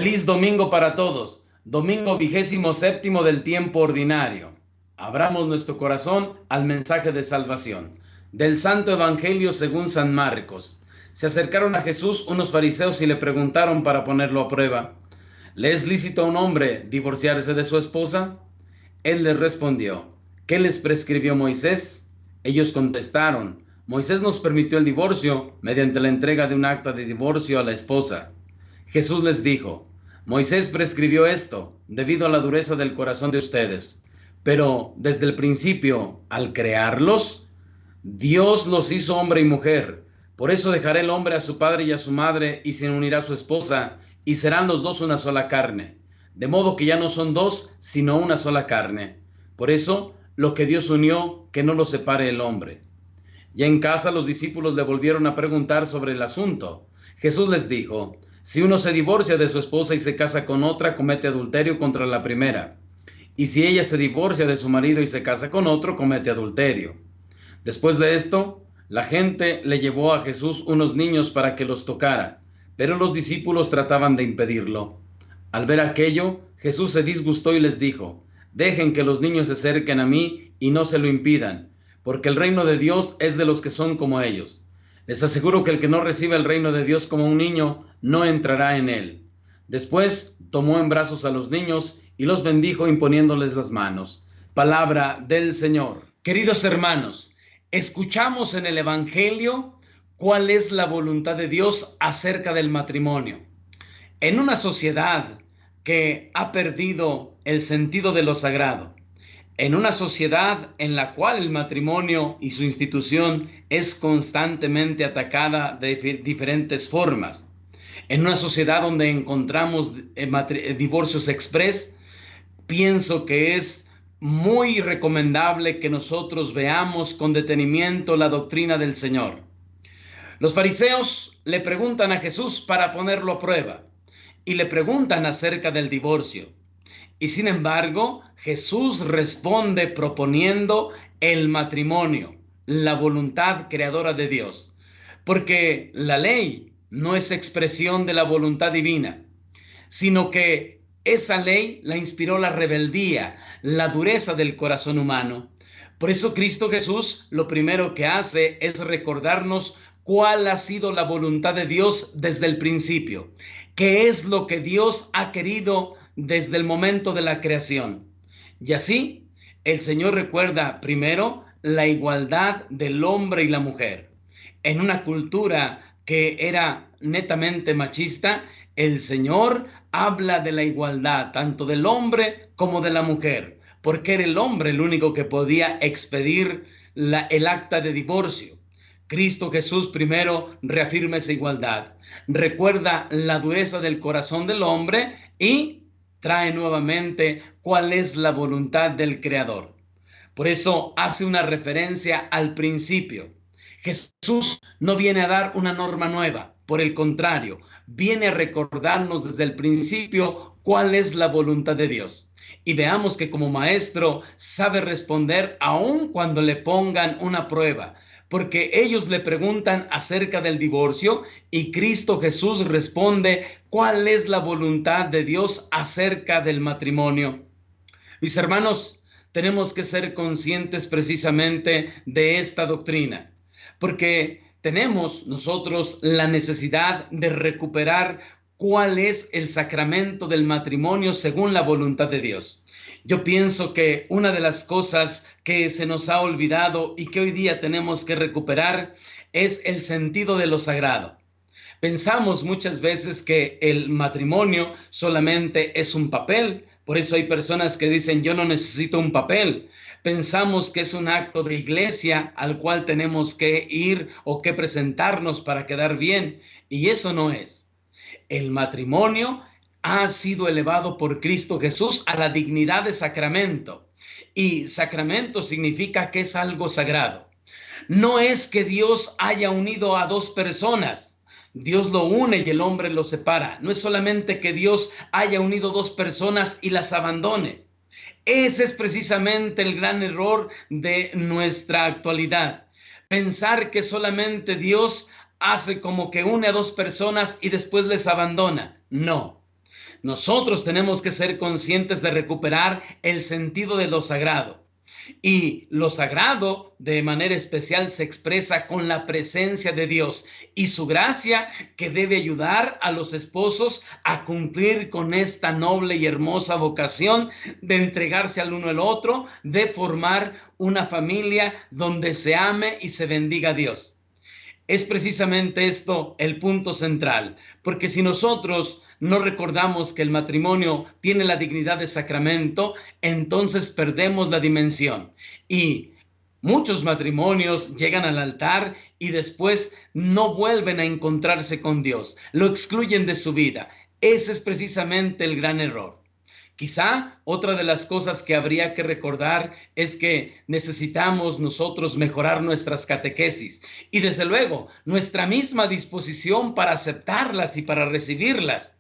Feliz domingo para todos. Domingo 27º del tiempo ordinario. Abramos nuestro corazón al mensaje de salvación. Del Santo Evangelio según San Marcos. Se acercaron a Jesús unos fariseos y le preguntaron para ponerlo a prueba: ¿le es lícito a un hombre divorciarse de su esposa? Él les respondió: ¿qué les prescribió Moisés? Ellos contestaron: Moisés nos permitió el divorcio mediante la entrega de un acta de divorcio a la esposa. Jesús les dijo: Moisés prescribió esto debido a la dureza del corazón de ustedes. Pero desde el principio, al crearlos, Dios los hizo hombre y mujer. Por eso dejará el hombre a su padre y a su madre y se unirá a su esposa, y serán los dos una sola carne. De modo que ya no son dos, sino una sola carne. Por eso, lo que Dios unió, que no lo separe el hombre. Ya en casa los discípulos le volvieron a preguntar sobre el asunto. Jesús les dijo: si uno se divorcia de su esposa y se casa con otra, comete adulterio contra la primera. Y si ella se divorcia de su marido y se casa con otro, comete adulterio. Después de esto, la gente le llevó a Jesús unos niños para que los tocara, pero los discípulos trataban de impedirlo. Al ver aquello, Jesús se disgustó y les dijo: dejen que los niños se acerquen a mí y no se lo impidan, porque el reino de Dios es de los que son como ellos. Les aseguro que el que no recibe el reino de Dios como un niño, no entrará en él. Después tomó en brazos a los niños y los bendijo imponiéndoles las manos. Palabra del Señor. Queridos hermanos, escuchamos en el Evangelio cuál es la voluntad de Dios acerca del matrimonio. En una sociedad que ha perdido el sentido de lo sagrado, en una sociedad en la cual el matrimonio y su institución es constantemente atacada de diferentes formas, en una sociedad donde encontramos divorcios express, pienso que es muy recomendable que nosotros veamos con detenimiento la doctrina del Señor. Los fariseos le preguntan a Jesús para ponerlo a prueba y le preguntan acerca del divorcio. Y sin embargo, Jesús responde proponiendo el matrimonio, la voluntad creadora de Dios. Porque la ley no es expresión de la voluntad divina, sino que esa ley la inspiró la rebeldía, la dureza del corazón humano. Por eso Cristo Jesús lo primero que hace es recordarnos cuál ha sido la voluntad de Dios desde el principio, qué es lo que Dios ha querido desde el momento de la creación. Y así, el Señor recuerda primero la igualdad del hombre y la mujer. En una cultura que era netamente machista, el Señor habla de la igualdad tanto del hombre como de la mujer, porque era el hombre el único que podía expedir el acta de divorcio. Cristo Jesús primero reafirma esa igualdad, recuerda la dureza del corazón del hombre y trae nuevamente cuál es la voluntad del Creador. Por eso hace una referencia al principio. Jesús no viene a dar una norma nueva, por el contrario, viene a recordarnos desde el principio cuál es la voluntad de Dios. Y veamos que como maestro sabe responder aun cuando le pongan una prueba, porque ellos le preguntan acerca del divorcio y Cristo Jesús responde cuál es la voluntad de Dios acerca del matrimonio. Mis hermanos, tenemos que ser conscientes precisamente de esta doctrina, porque tenemos nosotros la necesidad de recuperar cuál es el sacramento del matrimonio según la voluntad de Dios. Yo pienso que una de las cosas que se nos ha olvidado y que hoy día tenemos que recuperar es el sentido de lo sagrado. Pensamos muchas veces que el matrimonio solamente es un papel, por eso hay personas que dicen: yo no necesito un papel. Pensamos que es un acto de iglesia al cual tenemos que ir o que presentarnos para quedar bien, y eso no es. El matrimonio ha sido elevado por Cristo Jesús a la dignidad de sacramento. Y sacramento significa que es algo sagrado. No es que Dios haya unido a dos personas. Dios lo une y el hombre lo separa. No es solamente que Dios haya unido dos personas y las abandone. Ese es precisamente el gran error de nuestra actualidad. Pensar que solamente Dios hace como que une a dos personas y después les abandona. No. Nosotros tenemos que ser conscientes de recuperar el sentido de lo sagrado. Y lo sagrado de manera especial se expresa con la presencia de Dios y su gracia, que debe ayudar a los esposos a cumplir con esta noble y hermosa vocación de entregarse al uno al otro, de formar una familia donde se ame y se bendiga a Dios. Es precisamente esto el punto central, porque si nosotros no recordamos que el matrimonio tiene la dignidad de sacramento, entonces perdemos la dimensión. Y muchos matrimonios llegan al altar y después no vuelven a encontrarse con Dios, lo excluyen de su vida. Ese es precisamente el gran error. Quizá otra de las cosas que habría que recordar es que necesitamos nosotros mejorar nuestras catequesis y desde luego nuestra misma disposición para aceptarlas y para recibirlas.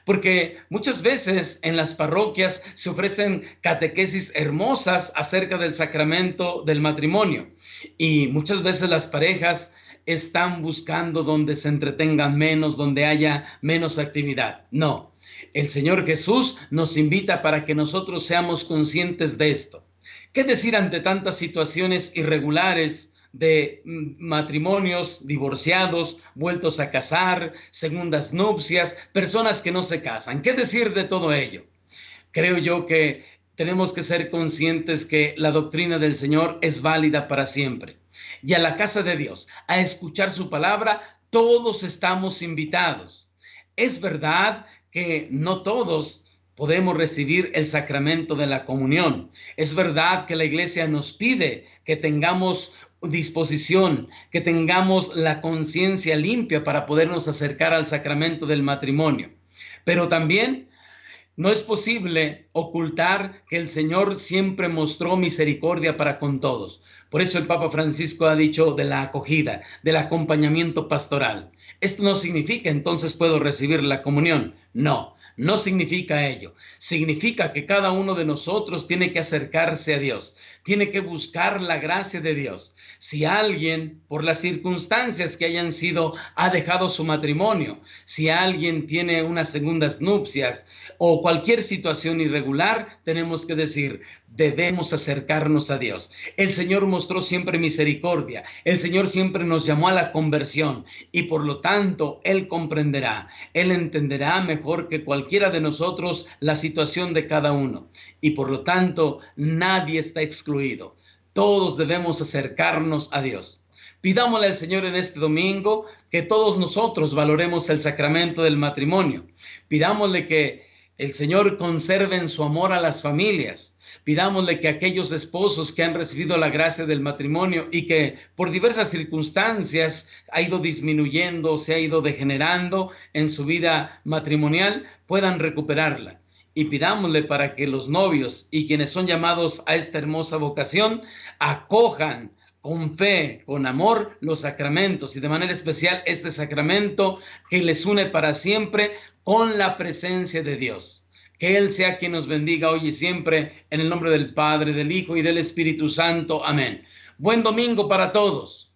Porque muchas veces en las parroquias se ofrecen catequesis hermosas acerca del sacramento del matrimonio y muchas veces las parejas están buscando donde se entretengan menos, donde haya menos actividad. No. El Señor Jesús nos invita para que nosotros seamos conscientes de esto. ¿Qué decir ante tantas situaciones irregulares de matrimonios divorciados, vueltos a casar, segundas nupcias, personas que no se casan? ¿Qué decir de todo ello? Creo yo que tenemos que ser conscientes que la doctrina del Señor es válida para siempre. Y a la casa de Dios, a escuchar su palabra, todos estamos invitados. Es verdad que no todos podemos recibir el sacramento de la comunión. Es verdad que la Iglesia nos pide que tengamos disposición, que tengamos la conciencia limpia para podernos acercar al sacramento del matrimonio. Pero también no es posible ocultar que el Señor siempre mostró misericordia para con todos. Por eso el Papa Francisco ha dicho de la acogida, del acompañamiento pastoral. Esto no significa entonces puedo recibir la comunión. No, no significa ello. Significa que cada uno de nosotros tiene que acercarse a Dios, tiene que buscar la gracia de Dios. Si alguien, por las circunstancias que hayan sido, ha dejado su matrimonio, si alguien tiene unas segundas nupcias o cualquier situación irregular, tenemos que decir, debemos acercarnos a Dios. El Señor mostró siempre misericordia, el Señor siempre nos llamó a la conversión y por lo tanto Él comprenderá, Él entenderá mejor que cualquiera de nosotros la situación de cada uno y por lo tanto nadie está excluido. Todos debemos acercarnos a Dios. Pidámosle al Señor en este domingo que todos nosotros valoremos el sacramento del matrimonio. Pidámosle que el Señor conserve en su amor a las familias. Pidámosle que aquellos esposos que han recibido la gracia del matrimonio y que por diversas circunstancias ha ido disminuyendo, se ha ido degenerando en su vida matrimonial, puedan recuperarla. Y pidámosle para que los novios y quienes son llamados a esta hermosa vocación acojan con fe, con amor, los sacramentos y de manera especial este sacramento que les une para siempre con la presencia de Dios. Que Él sea quien nos bendiga hoy y siempre, en el nombre del Padre, del Hijo y del Espíritu Santo. Amén. Buen domingo para todos.